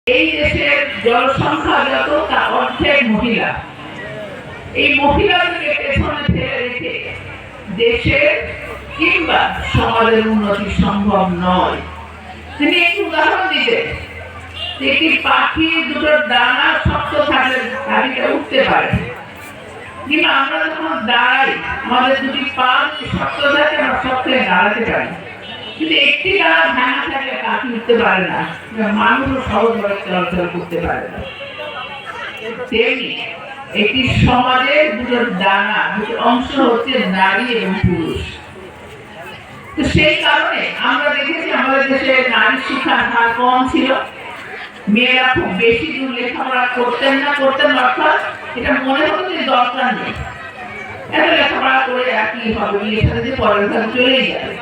এই দেশের জনসংখ্যা যত তার অর্ধেক মহিলা। এই মহিলাদেরকে পেছনে ফেলে রেখে দেশের কিংবা সমাজের উন্নতি সম্ভব নয়। তিনি একটি উদাহরণ দিতেন, একটি পাখি দুটো ডানা শক্ত থাকলে পাখিটা উঠতে পারে, কিংবা আমরা যখন দাঁড়াই আমাদের দুটি পা শক্ত থাকে আমরা শক্ত হয়ে দাঁড়াতে পারি, কিন্তু একটি ডানা ভাঙা থাকলে পাখি উঠতে পারে না, মানুষও সহজভাবে চলাচল করতে পারে না। তেমনি একটি সমাজের দুটো ডানা, দুটো অংশ হচ্ছে নারী এবং পুরুষ। তো সেই কারণে আমরা দেখেছি আমাদের দেশে নারী শিক্ষার হার কম ছিল, মেয়েরা খুব বেশি দূর লেখাপড়া করতেন না, অর্থাৎ এটা মনে হতো যে দরকার নেই, এত লেখাপড়া করে একই হবে, বিয়ের সাথে যে পরের ঘরে চলেই যাবে।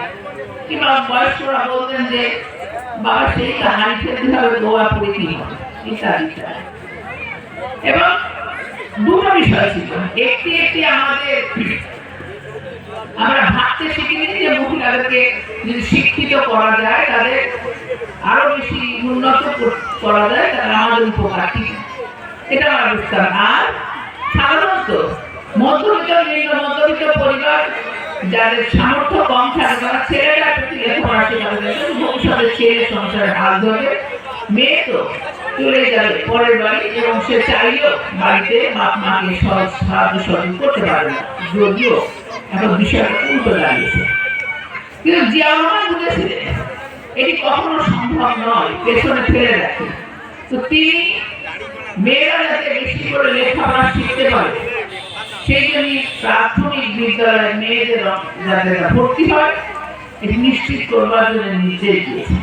কিংবা বয়স্করা বলতেন যে বাবা সেই হাঁড়ি খেতে হবে, দোয়া পড়ে কি হবে ইত্যাদি ইত্যাদি। এবং দুটো বিষয় ছিল, একটি আমরা ভাবতে শিখিনি যে মহিলাদেরকে যদি শিক্ষিত করা যায়, তাদের আরো বেশি উন্নত করা যায়, তাহলে আমাদের উপকার ঠিক এটা আমরা বুঝতাম। আর সাধারণত মধ্যবিত্ত নিম্ন মধ্যবিত্ত পরিবার যাদের সামর্থ্য কম থাকে তারা ছেলেরা প্রতি লেখাপড়া শেখাবে, ভবিষ্যতে ছেলে সংসারে হাল ধরবে, মেয়ে তো চলে যাবে পরের বাড়ি এবং সে চাইলেও বাড়িতে বাপ মাকে সাহায্য সহযোগ করতে পারবে না, যদিও এখন বিষয়টা উল্টো দাঁড়িয়েছে। কিন্তু জিয়া রহমান বুঝেছিলেন এটি কখনো সম্ভব নয়, পেছনে ফেলে রাখে। তো তিনি মেয়েরা যাতে বেশি করে লেখাপড়া শিখতে পারে সেই জন্য প্রাথমিক বিদ্যালয়ে মেয়েদের যাতে ভর্তি হয় এটি নিশ্চিত করবার জন্য নির্দেশ দিয়েছেন।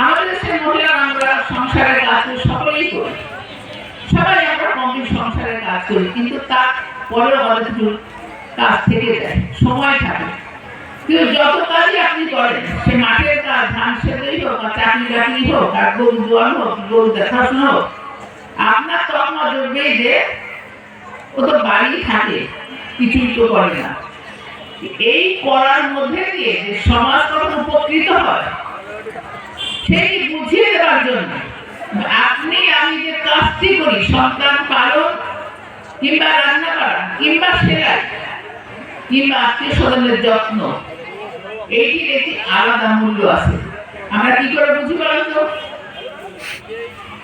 আমাদের দেশের মহিলা আমরা সংসারের কাজ সকলেই করি, সবাই আমরা কমই সংসারের কাজ করি, কিন্তু তারপরেও আমাদের কিছু কাজ থেকে যায়, সময় থাকে। কিন্তু যত কাজই আপনি করেন, সে মাঠের কাজ, ধান সেদ্ধই হোক, আর চাকরি বাকরি হোক, আর গরু দোয়ান হোক, গরু দেখাশোনা হোক, আপনার তখন নজরবেই যে ও তো বাড়ি থাকে, কিছুই তো করে না। এই করার মধ্যে দিয়ে যে সমাজ কখন উপকৃত হয় সেই বুঝিয়ে দেওয়ার জন্য আপনি আমি যে কাজটি করি, সন্তান পালন কিংবা রান্না করা কিংবা সেলাই কিংবা আত্মীয় স্বজনের যত্ন, এইটির একটি আলাদা মূল্য আছে। আমরা কি করে বুঝি বলেন তো?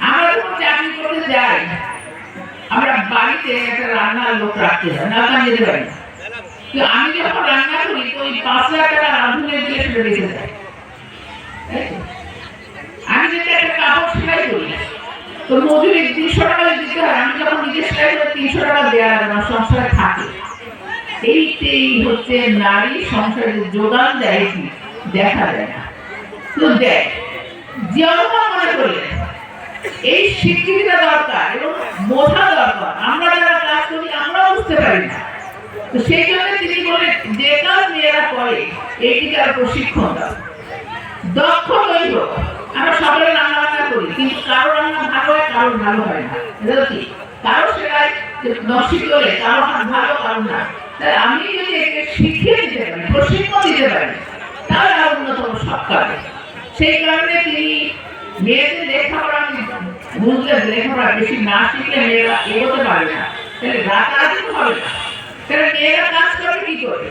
আমরা যখন চাকরি করতে যাই, আমরা বাড়িতে একটা রান্নার লোক রাখতে হয়, না তা যেতে পারি। তো আমি যখন রান্না করি তো ওই 5,000 টাকা রাঁধুনে দিয়ে সেটা বেঁচে যায়। আমি যদি একটা কাপড় সেলাই করি তো মজুরি 200 টাকা দিতে হয়, আমি যখন নিজে সেলাই করে 300 টাকা দেওয়া লাগে, আমার সংসারে থাকে। এইটাই হচ্ছে নারী সংসারে যোগান দেয়, কি দেখা যায় না, তো দেয়। যেমন মনে করলেন এই স্বীকৃতিটা দরকার এবং বোঝা দরকার, আমরা যারা কাজ করি আমরাও বুঝতে পারি না। তো সেই জন্য তিনি বলেন যে কাজ মেয়েরা করে এইটিকে আর প্রশিক্ষণ দাও, দক্ষ তৈরি হোক। আমরা সকলে রান্না বান্না করি, কিন্তু কারো রান্না ভালো হয়, কারো ভালো হয় না, এটা কি কারো সেটাই নষ্ট করে, কারো ভালো কারো না। আমি যদি একে শিখিয়ে দিতে পারি, প্রশিক্ষণ দিতে পারি, তাহলে আরো উন্নতম সব কাজে। সেই কারণে তিনি মেয়েদের লেখাপড়া বুঝলে, লেখাপড়া বেশি না শিখলে মেয়েরা এগোতে পারে না, তাহলে রাতারাতি হবে না, তাহলে মেয়েরা কাজ করবে কি করে?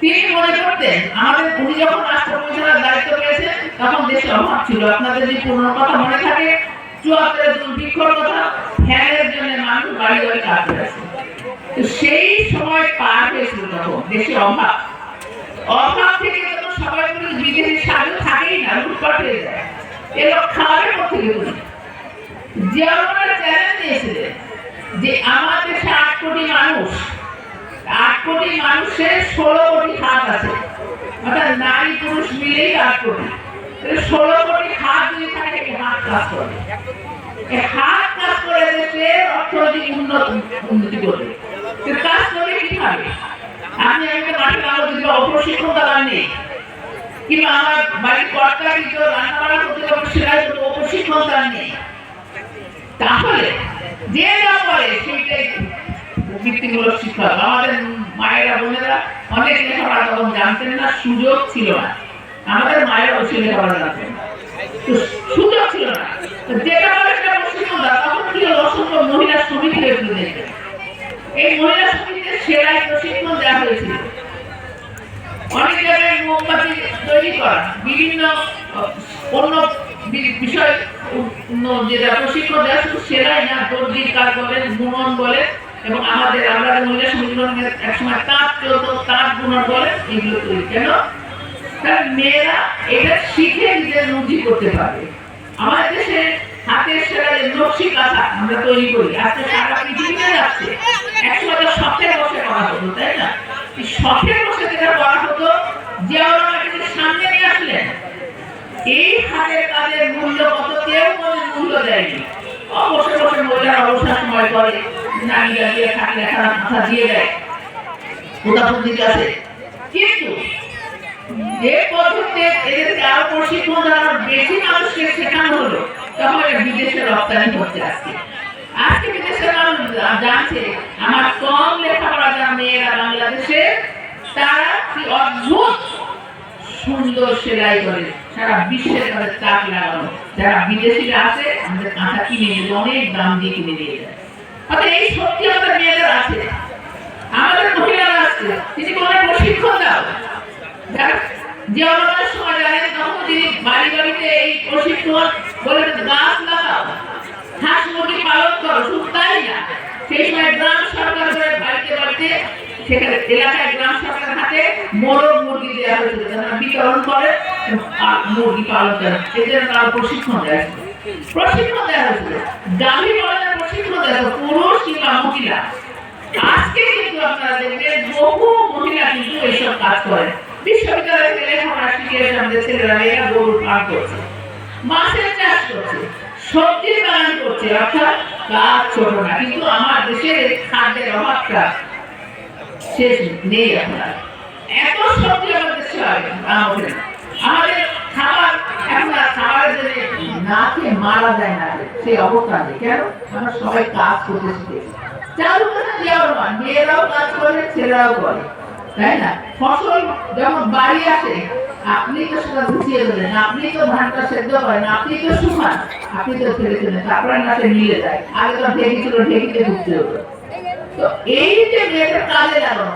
তিনি মনে করতেন আমাদের উনি যখন রাষ্ট্র পরিচালনার দায়িত্ব পেয়েছেন তখন দেশে অভাব ছিল। আপনাদের যদি পুরনো কথা মনে থাকে, 74 দুর্ভিক্ষর কথা, ফ্যানের জন্য মানুষ বাড়ি বাড়ি কাজ করেছে। তো সেই সময় পার হয়েছিল, তখন দেশে অভাব থেকে যখন সবাই বিদেশি স্বাদ থাকেই না, লুটপাট হয়ে যায়, এলো খাওয়ার পক্ষে দেখুন। যেমন চ্যালেঞ্জ দিয়েছিলেন যে আমার দেশে 8 কোটি মানুষ, 8 কোটি মানুষের 16 কোটি হাত আছে, অর্থাৎ নারী পুরুষ মিলেই 8 কোটি, 16 কোটি হাত যদি থাকে, হাত কাজ করে, হাত কাজ করে দেশের অর্থনৈতিক উন্নতি করবে। কাজ করে কিভাবে? আপনি একটা মাঠে কাজ যদি অপ্রশিক্ষণ দেওয়ার নেই, কিংবা আমার বাড়ির কর্তা কিন্তু রান্না বান্না করতে যখন সেলাই করতে অপ্রশিক্ষণ দেওয়ার নেই, তাহলে যে যা করে সেইটাই বৃত্তিমূলক শিক্ষা। আমাদের মায়েরা বোনেরা অনেক লেখাপড়া তখন জানতেন না, সুযোগ ছিল না, আমাদের মায়েরা লেখাপড়া জানতেন। তো সুযোগ ছিল না। যেটা বলে সেটা প্রশিক্ষণ দেওয়া, তখন কি হলো, অসংখ্য মহিলা সমিতি হয়েছিল দেশে। এই মহিলা সমিতিতে সেলাই প্রশিক্ষণ দেওয়া হয়েছিল। অনেক জায়গায় মোমবাতি তৈরি করা, বিভিন্ন অন্য বিষয় যেটা প্রশিক্ষণ দেওয়া, শুধু সেলাই না, দর্জির কাজ বলেন, বুনন বলে, এবং আমরা মহিলা সমিতি একসময় তাঁত চলতো, তাঁত বুনন বলে, এগুলো তৈরি। কেন? কারণ মেয়েরা এটা শিখে নিজের রুজি করতে পারে। আমাদের দেশে হাতের সেলাই নকশি কাঁথা আমরা তৈরি করি, আজকে সারা পৃথিবীতে যাচ্ছে। একসময় তো শখের বসে করা হতো, তাই না? শখের বসে যেটা করা হতো, যে আমাকে সামনে নিয়ে আসলেন, এই হাতের কাজের মূল্য কত, কেউ কোনো মূল্য দেয়নি। বসে বসে মহিলারা অবসর সময় করে, নারীরা দিয়ে থাকলে খারাপ মাথা দিয়ে দেয়, উদাহরণ দিতে আছে। কিন্তু যে পদ্ধতিতে এদেরকে আরো প্রশিক্ষণ দেওয়ার বেশি মানুষকে শেখানো হলো, তখন বিদেশে রপ্তানি করতে আসছে। আজকে বিদেশের মানুষ জানছে আমার কম লেখাপড়া যারা মেয়েরা বাংলাদেশে, তারা কি অদ্ভুত সুন্দর সেলাই করে, সারা বিশ্বে তাদের চাপ লাগানো। যারা বিদেশিরা আছে, আমাদের কাঁথা কিনে নিয়ে অনেক দাম দিয়ে কিনে নিয়ে যায়। অর্থাৎ এই শক্তি আমাদের মেয়েদের আছে, আমাদের মহিলারা আছে। তিনি কোনো প্রশিক্ষণ দাও, যে অনেক সময় জানেন, তখন তিনি বাড়ি বাড়িতে এই প্রশিক্ষণ বলে গাছ লাগাও, হাঁস মুরগি পালন করো। শুধু তাই না, সেই সময় গ্রাম সরকার করে বাড়িতে বাড়িতে, সেখানে এলাকায় গ্রাম সরকারের হাতে মোরগ মুরগি দেওয়া হয়েছিল, যারা বিতরণ করে মুরগি পালন করে। এদের তারা প্রশিক্ষণ দেওয়া হয়েছিল, গাভী পালনের প্রশিক্ষণ দেওয়া হতো, পুরুষ কিংবা মহিলা। আজকে কিন্তু আপনারা দেখবেন বহু মহিলা কিন্তু এইসব কাজ করে। বিশ্ববিদ্যালয়ে লেখাপড়া শিখে আমাদের ছেলেরা মেয়েরা গরু পালন করছে, মাছের চাষ করছে, সবজির বাগান করছে। অর্থাৎ কাজ ছোট না, কিন্তু আমার দেশের খাদ্যের অভাবটা শেষ নেই। আপনার এত সবজি আমাদের দেশে হয়, আমাদের খাবার এখন খাবারের জন্য না খেয়ে মারা যায় না, সেই অবস্থা নেই। কেন? আমরা সবাই কাজ করতে শিখেছি। চালু করে দেওয়ার মান, মেয়েরাও কাজ করে, ছেলেরাও করে, তাই না? ফসল যখন বাড়ি আসে, আপনি তো সেটা গুছিয়ে দেবেন, আপনি তো ধানটা সেদ্ধ করেন, আপনি তো শুকান, আপনি তো ফেলে ফেলেন, তারপরে নাচে মিলে যায়। আগে তো ঢেকি ছিল, ঢেকিতে ঢুকতে হতো। তো এই যে মেয়েদের কাজে লাগানো,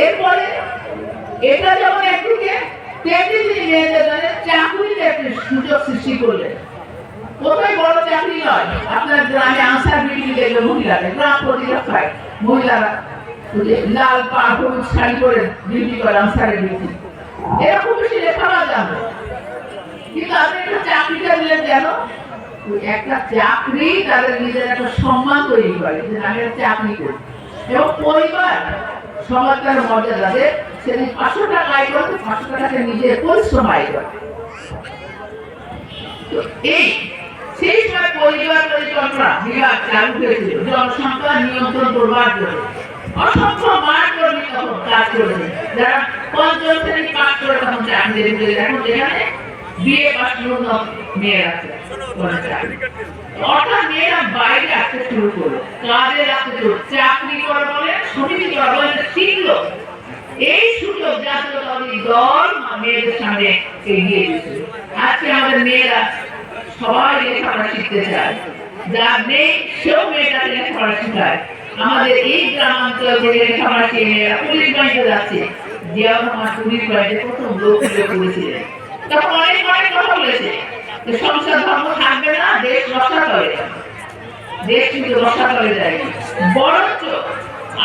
এরপরে এটা যেমন একদিকে, তেমনি তিনি মেয়েদের জন্য চাকরির একটি সুযোগ সৃষ্টি করলেন। কোথায় বড় চাকরি নয়, আপনার গ্রামে আনসার বিল্ডিং দেখবে মহিলাদের, গ্রাম প্রতিরক্ষা হয় মহিলারা লাল পাড় হলুদ শাড়ি পরে ডিউটি করে আনসারের ডিউটি। এরকম বেশি লেখাপড়া জানবে, কিন্তু আপনি একটা চাকরিটা দিলেন যেন একটা চাকরি তাদের নিজের একটা সম্মান তৈরি করে, যে আমি একটা চাকরি করি, এবং পরিবার সমাজের মর্যাদা দেয়। সেদিন 500 টাকা আয় করে, 500 টাকাকে নিজের পরিশ্রম আয় করে। তো এই সেই সময় পরিবার পরিকল্পনা বিভাগ চালু হয়েছিল জনসংখ্যা নিয়ন্ত্রণ করবার জন্য। অসংখ্য মাঠ কর্মী তখন কাজ করেছে, যারা পঞ্চম শ্রেণী পাস করে তখন চাকরি দিতে। এখন যেখানে বিএ পাস মেয়েরা আছে, অর্থাৎ মেয়েরা বাইরে আসতে শুরু করলো, কাজে আসতে শুরু, চাকরি করা বলে, সমিতি করা বলে, শিখলো। এই সুযোগ জাতীয়তাবাদী দল মেয়েদের সামনে এগিয়ে দিয়েছিল। আজকে আমাদের মেয়েরা সবাই লেখাপড়া শিখতে চায়, যার নেই সেও মেয়েটাকে লেখাপড়া শিখায়। আমাদের এই গ্রামাঞ্চল থেকে লেখাপড়া শিখে মেয়েরা পুলিশ বাহিনীতে যাচ্ছে। জিয়াউর রহমান পুলিশ বাহিনীতে প্রথম লোক করেছিলেন, তখন অনেক অনেক কথা বলেছে যে সংসার ধর্ম থাকবে না, দেশ রক্ষা করে। দেশ কিন্তু রক্ষা করে যায়, বরঞ্চ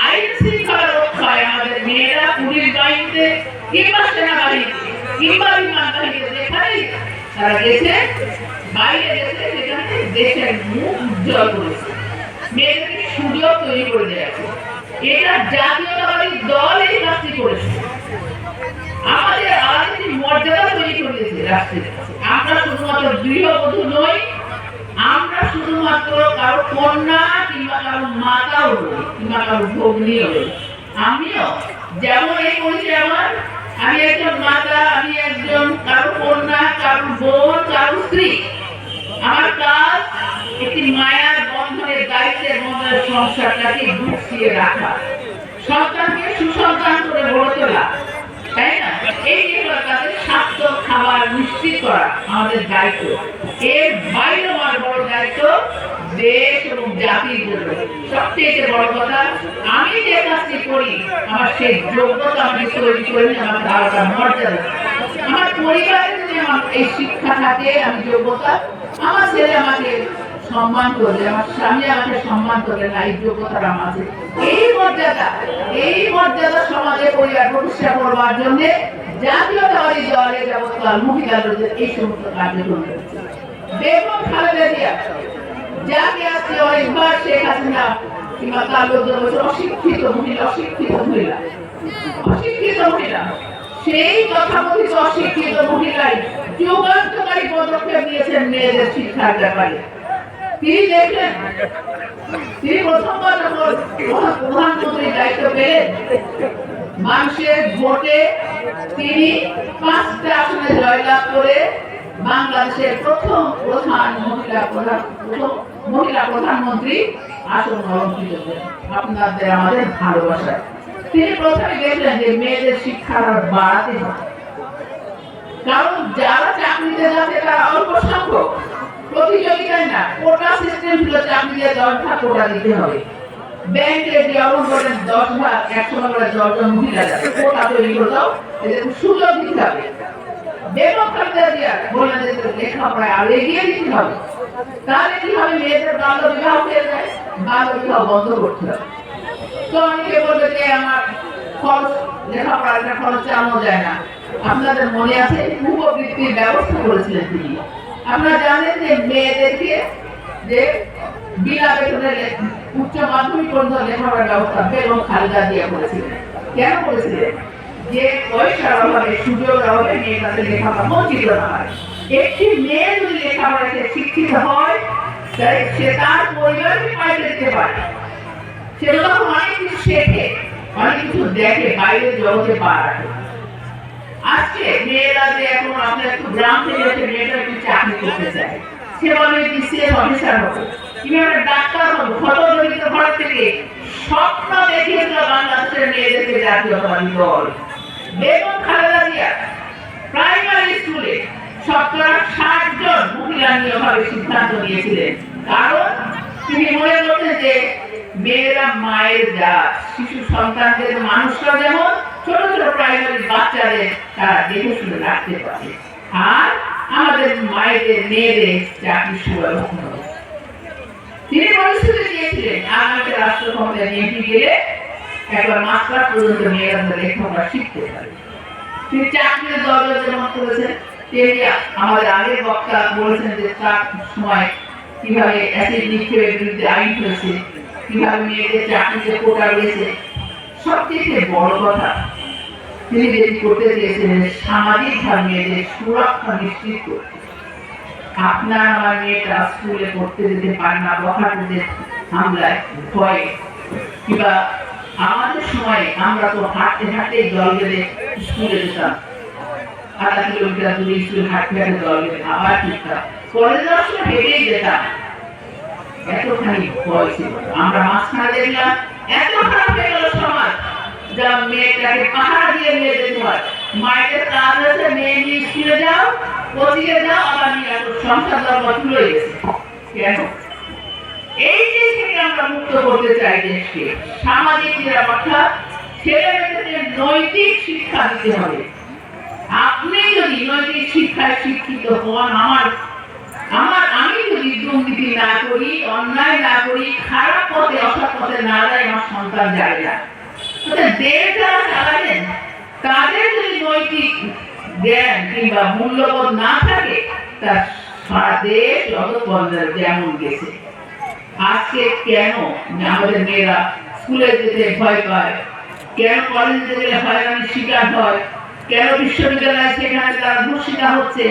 আইন শৃঙ্খলা রক্ষায় আমাদের মেয়েরা পুলিশ বাহিনীতে কিংবা সেনাবাহিনীতে কিংবা বিমান বাহিনীতে যেখানেই তারা গেছে, বাইরে গেছে, সেখানে দেশের মুখ উজ্জ্বল করেছে, মেয়েদেরকে সুযোগ তৈরি করে দিয়েছে। এটা জাতীয়তাবাদী দল এই কাজটি করেছে, আমাদের আলাদা মর্যাদা তৈরি করে দিয়েছে রাষ্ট্রের কাছে। আমরা শুধুমাত্র গৃহবধূ নই, আমরা শুধুমাত্র কারো কন্যা কিংবা কারো মাতাও নই, কিংবা কারো ভগ্নীও নই। আমিও যেমন এই পরিচয় আমার, আমি একজন মাতা, আমি একজন কারো কন্যা, কারো বোন, কারো স্ত্রী। আমার কাজ একটি মায়ার বন্ধনের, দায়িত্বের বন্ধনের সংসারটাকে গুছিয়ে রাখা, সন্তানকে সুসন্তান করে গড়ে তোলা, তাই না? এই তাদের স্বার্থ সুস্থ খাবার নিশ্চিত করা আমাদের দায়িত্ব। এর বাইরে আমার বড় দায়িত্ব দেশ এবং জাতির জন্য। সবচেয়ে বড় কথা, আমি যে কাজটি করি আমার সেই যোগ্যতা আমি তৈরি করি, আমার আলাদা মর্যাদা। আমার পরিবারের যদি আমার এই শিক্ষা থাকে, আমি যোগ্যতা, আমার ছেলে আমাকে সম্মান করবে, আমার স্বামী আমাকে সম্মান করবে, না এই যোগ্যতাটা আমার আছে। এই মর্যাদা সমাজে পরিবার প্রতিষ্ঠা করবার জন্য জাতীয়তাবাদী দলের ব্যবস্থা মহিলাদের এই সমস্ত কার্যক্রম করেছে। বেগম খালেদা জিয়া, যাকে আজকে অনেকবার শেখ হাসিনা কিংবা তার লোকজন অশিক্ষিত মহিলা, সেই তথাকথিত অশিক্ষিত মহিলাই যুগান্তকারী পদক্ষেপ নিয়েছেন মেয়েদের শিক্ষার ব্যাপারে। তিনি দেখলেন, তিনি প্রথমবার যখন প্রধানমন্ত্রীর দায়িত্ব পেলেন, মানুষের ভোটে তিনি 5টা আসনে জয়লাভ করে বাংলাদেশের প্রথম মহিলা প্রধানমন্ত্রী আসন অলঙ্কৃত করেন। আপনাদের আমাদের ভালোবাসা। তিনি প্রথমে দেখলেন যে মেয়েদের শিক্ষার বাড়াতে হবে, কারণ যারা চাকরিতে যাচ্ছে তারা অল্প সংখ্যক, প্রতিযোগিতায় না, কোটা সিস্টেম ছিল, চাকরি দিয়ে 10 ভাগ কোটা দিতে হবে। ব্যাংকে যে অবদান 10 ভাগ 100 করে 10 জন মহিলা যাবে, কোটা তৈরি করে দাও, এদের সুযোগ দিতে হবে। বেগম খালেদা জিয়া বললেন যে লেখাপড়ায় আরো এগিয়ে দিতে হবে। তাহলে কি হবে? মেয়েদের বাল্য বিবাহ হয়ে যায়, বাল্য বিবাহ বন্ধ করতে হবে। তো অনেকে বলবে যে আমার খরচ, লেখাপড়ার খরচ চালানো যায় না। আপনাদের মনে আছে উপবৃত্তির ব্যবস্থা করেছিলেন তিনি। আপনারা জানেন যে মেয়েদেরকে যে বিনা বেতনে উচ্চ মাধ্যমিক পর্যন্ত লেখাপড়ার ব্যবস্থা বেগম খালেদা জিয়া করেছিলেন। কেন করেছিলেন? যে পয়সার অভাবে, সুযোগের অভাবে মেয়েদের লেখাপড়া বঞ্চিত না হয়। একটি মেয়ে যদি লেখাপড়াতে শিক্ষিত হয়, সে তার পরিবারকে পাইতে দিতে পারে। সে তখন অনেক কিছু শেখে, অনেক কিছু দেখে, বাইরের জগতে পা রাখে। আজকে মেয়েরা যে এখন আমরা একটু গ্রাম থেকে এসে মেয়েরা একটু চাকরি করতে চায়, সে বলে বিসিএস অফিসার হবে, কিভাবে ডাক্তার হবে, ফটোজনিত ঘর থেকে স্বপ্ন দেখিয়েছিল বাংলাদেশের মেয়েদেরকে জাতীয়তাবাদী দল। বেগম খালেদা জিয়া প্রাইমারি স্কুলে 60 জন মহিলা নিয়োগের সিদ্ধান্ত নিয়েছিলেন, কারণ তিনি মনে করতেন যে মেয়েরা মায়ের জাত, শিশু সন্তানদের মানুষরা যেমন ছোট ছোট প্রাইমারি বাচ্চাদের তারা দেখে শুনে রাখতে পারে, আর আমাদের মায়েদের মেয়েদের চাকরি সুব্যবস্থা হবে। তিনি পরিস্থিতি দিয়েছিলেন আগামী রাষ্ট্র ক্ষমতায় নিয়ে গেলে একবার মাস্টার পর্যন্ত মেয়েরা লেখাপড়া শিখতে পারে। তিনি চাকরির দরজা যেমন করেছেন, তেমনি আমাদের আগের বক্তা বলেছেন যে তার সময় কিভাবে অ্যাসিড নিক্ষেপের বিরুদ্ধে আইন হয়েছে, কিভাবে মেয়েদের চাকরিতে কোটা রয়েছে। সবচেয়ে বড় কথা তিনি যেটি করতে চেয়েছিলেন, সামাজিকভাবে মেয়েদের সুরক্ষা নিশ্চিত করতে। আপনার আমার মেয়েটা স্কুলে পড়তে যেতে পারে না বখাটেদের হামলায় ভয়ে, কিংবা আমাদের সময় আমরা তো হাঁটতে হাঁটতে জল গেলে স্কুলে যেতাম, 1/2 কিলোমিটার দূরে স্কুলে হাঁটতে হাঁটতে জল গেলে আবার ফিরতাম, কলেজে যাওয়ার সময় হেঁটেই যেতাম। এতখানি ভয় ছিল। আমরা মাঝখানে দেখলাম এত খারাপ হয়ে গেল সমাজ, যা মেয়েটাকে পাহাড় দিয়ে নিয়ে যেতে হয়। মায়ের কাজ হচ্ছে মেয়ে নিয়ে স্কুলে যাও, কোচিংয়ে যাও, আবার নিয়ে সংসার ধর্ম তুলে গেছে। কেন? এই যে থেকে আমরা মুক্ত করতে চাই দেশকে। সামাজিক নিরাপত্তা, ছেলে মেয়েদের নৈতিক শিক্ষা দিতে হবে। আপনি যদি নৈতিক শিক্ষায় শিক্ষিত হন, আমি যদি দুর্নীতি না করি, অন্যায় না করি, খারাপ পথে অসৎ পথে না যায়, আমার সন্তান যায় না। দেশ যারা চালাবেন তাদের যদি নৈতিক জ্ঞান কিংবা মূল্যবোধ না থাকে, তার সারা দেশ অধঃপতনে যেমন গেছে। আজকে কেন আমাদের মেয়েরা স্কুলে যেতে ভয় পায়, কেন কলেজে যেতে গেলে হয়রানির শিকার হয়, কেন বিশ্ববিদ্যালয়ে সেখানে তারা ধর্ষিতা হচ্ছে,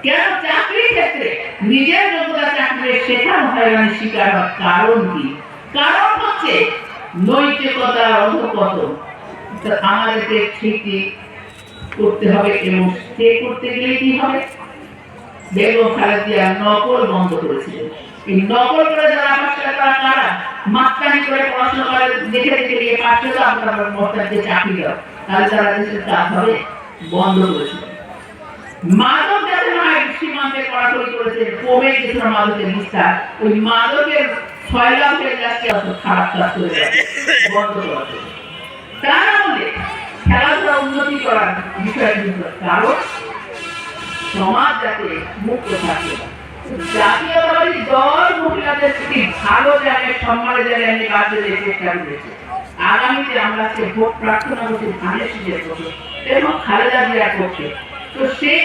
কেন চাকরির ক্ষেত্রে নিজের যোগ্যতা চাকরি সেখানে হয়রানির শিকার হয়? কারণ কি? কারণ হচ্ছে নৈতিকতার অধঃপতন। আমাদেরকে ঠিকই করতে হবে, এবং সে করতে গেলে কি হবে? বেগম খালেদা জিয়া নকল বন্ধ করেছিলেন। এই নকল করে যারা পাশে তারা কারা? মাস্টারি করে পড়াশোনা করে দেখে দেখে গিয়ে পাশে তো আপনার মস্তানকে চাকরি দাও, তাহলে তারা দেশের কাজ হবে বন্ধ করেছিলেন। মাদক যাতে নয় সীমান্তে কড়াকড়ি করেছে, কমে গেছিল মাদকের বিস্তার, ওই মাদকের ছয়লাভ হয়ে যাচ্ছে, অত খারাপ কাজ করে যাচ্ছে, বন্ধ করা হবে। তা না হলে খেলাধুলা উন্নতি করার বিষয় কিন্তু, কারণ সমাজ যাতে মুক্ত থাকে। জাতীয়তাবাদী দল মহিলাদের প্রতি ভালো জায়গায় সম্মানের জায়গায় আমি কাজ করে চেষ্টা করেছি। আগামীতে আমরা ভোট প্রার্থনা করছি ধানের শীষের পক্ষে এবং খালেদা জিয়ার পক্ষে। তো সেই